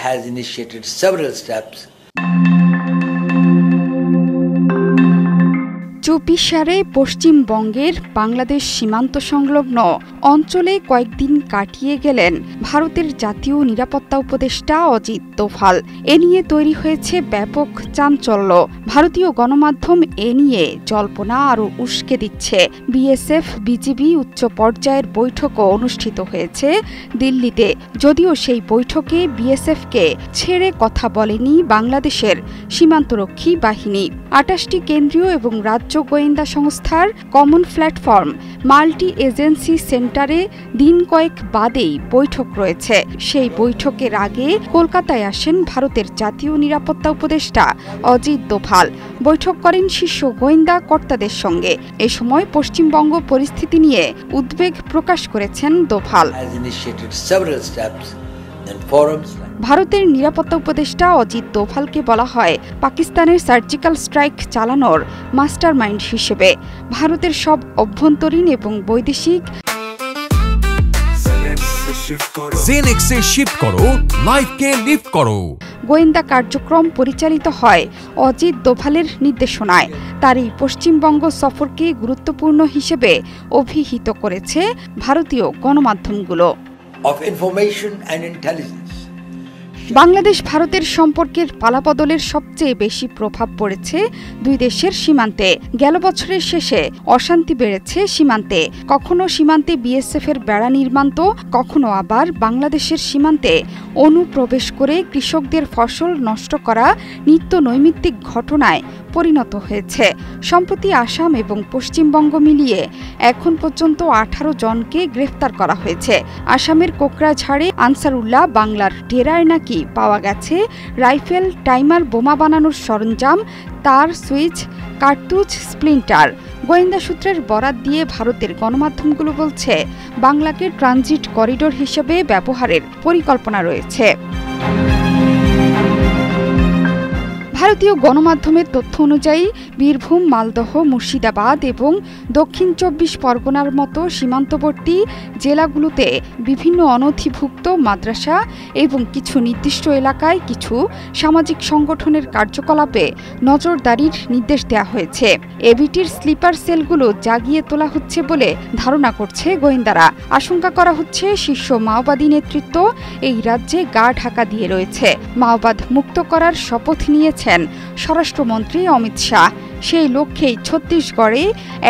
has initiated several steps. চুপিসারে পশ্চিমবঙ্গের বাংলাদেশ সীমান্ত সংলগ্ন অঞ্চলে কয়েকদিন কাটিয়ে গেলেন ভারতের জাতীয় নিরাপত্তা উপদেষ্টা অজিত দোভাল। এ নিয়ে তৈরি হয়েছে ব্যাপক চাঞ্চল্য। ভারতীয় গণমাধ্যম এ নিয়ে জল্পনা আরও উস্কে দিচ্ছে। বিএসএফ বিজিবি উচ্চ পর্যায়ের বৈঠকও অনুষ্ঠিত হয়েছে দিল্লিতে, যদিও সেই বৈঠকে বিএসএফকে ছেড়ে কথা বলেনি বাংলাদেশের সীমান্তরক্ষী বাহিনী। ২৮টি কেন্দ্রীয় এবং রাজ্য গোয়েন্দা সংস্থার কমন প্ল্যাটফর্ম মাল্টি এজেন্সি সেন্টারে দিন কয়েক বাদেই বৈঠক রয়েছে। সেই বৈঠকের আগে কলকাতায় আসেন ভারতের জাতীয় নিরাপত্তা উপদেষ্টা অজিত দোভাল। বৈঠক করেন শীর্ষ গোয়েন্দা কর্তাদের সঙ্গে। এ সময় পশ্চিমবঙ্গ পরিস্থিতি নিয়ে উদ্বেগ প্রকাশ করেছেন দোভাল। ভারতের নিরাপত্তা উপদেষ্টা অজিত দোভালকে বলা হয় পাকিস্তানের সার্জিক্যাল স্ট্রাইক চালানোর মাস্টারমাইন্ড হিসেবে। ভারতের সব অভ্যন্তরীণ এবং বৈদেশিক গোয়েন্দা কার্যক্রম পরিচালিত হয় অজিত দোভালের নির্দেশনায়। তার এই পশ্চিমবঙ্গ সফরকে গুরুত্বপূর্ণ হিসেবে অভিহিত করেছে ভারতীয় গণমাধ্যমগুলো। বাংলাদেশ ভারতের সম্পর্কের পালাবদলের সবচেয়ে বেশি প্রভাব পড়েছে দুই দেশের সীমান্তে। গেল বছরের শেষে অশান্তি বেড়েছে সীমান্তে। কখনো সীমান্তে বিএসএফের বেড়া নির্মাণ, কখনো আবার বাংলাদেশের সীমান্তে অনুপ্রবেশ করে কৃষকদের ফসল নষ্ট করা নিত্য নৈমিত্তিক ঘটনায় পরিণত হয়েছে। সম্প্রতি আসাম এবং পশ্চিমবঙ্গ মিলিয়ে এখন পর্যন্ত 18 জনকে গ্রেফতার করা হয়েছে। আসামের কোকরাঝাড়ে আনসারুল্লাহ বাংলার ডেরায় নাকি পাওয়া গেছে রাইফেল, টাইমার, বোমা বানানোর সরঞ্জাম, তার, সুইচ, কার্তুজ, স্প্লিন্টার। গোয়েন্দা সূত্রের বরাত দিয়ে ভারতের গণমাধ্যমগুলো বলছে বাংলাকে ট্রানজিট করিডোর হিসেবে ব্যবহারের পরিকল্পনা রয়েছে। ভারতীয় গণমাধ্যমের তথ্য অনুযায়ী বীরভূম, মালদহ, মুর্শিদাবাদ এবং দক্ষিণ 24 পরগনার মতো সীমান্তবর্তী জেলাগুলোতে বিভিন্ন অনধিভুক্ত মাদ্রাসা এবং কিছু নির্দিষ্ট এলাকায় কিছু সামাজিক সংগঠনের কার্যকলাপে নজরদারির নির্দেশ দেওয়া হয়েছে। এবিটির স্লিপার সেলগুলো জাগিয়ে তোলা হচ্ছে বলে ধারণা করছে গোয়েন্দারা। আশঙ্কা করা হচ্ছে শীর্ষ মাওবাদী নেতৃত্ব এই রাজ্যে গা ঢাকা দিয়ে রয়েছে। মাওবাদ মুক্ত করার শপথ নিয়েছেন স্বরাষ্ট্রমন্ত্রী অমিত শাহ। সেই লক্ষ্যেই ছত্তিশগড়ে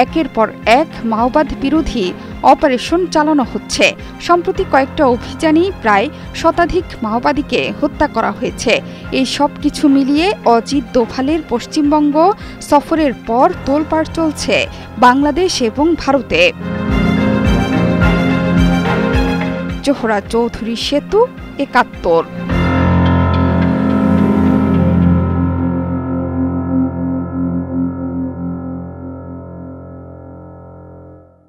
একের পর এক মাওবাদ বিরোধী অপারেশন চালানো হচ্ছে। সম্প্রতি কয়েকটা অভিযানেই প্রায় শতাধিক মাওবাদীকে হত্যা করা হয়েছে। এই সব কিছু মিলিয়ে অজিত দোভালের পশ্চিমবঙ্গ সফরের পর তোলপাড় চলছে বাংলাদেশ এবং ভারতে। জোহরা চৌধুরী সেতু, ৭১।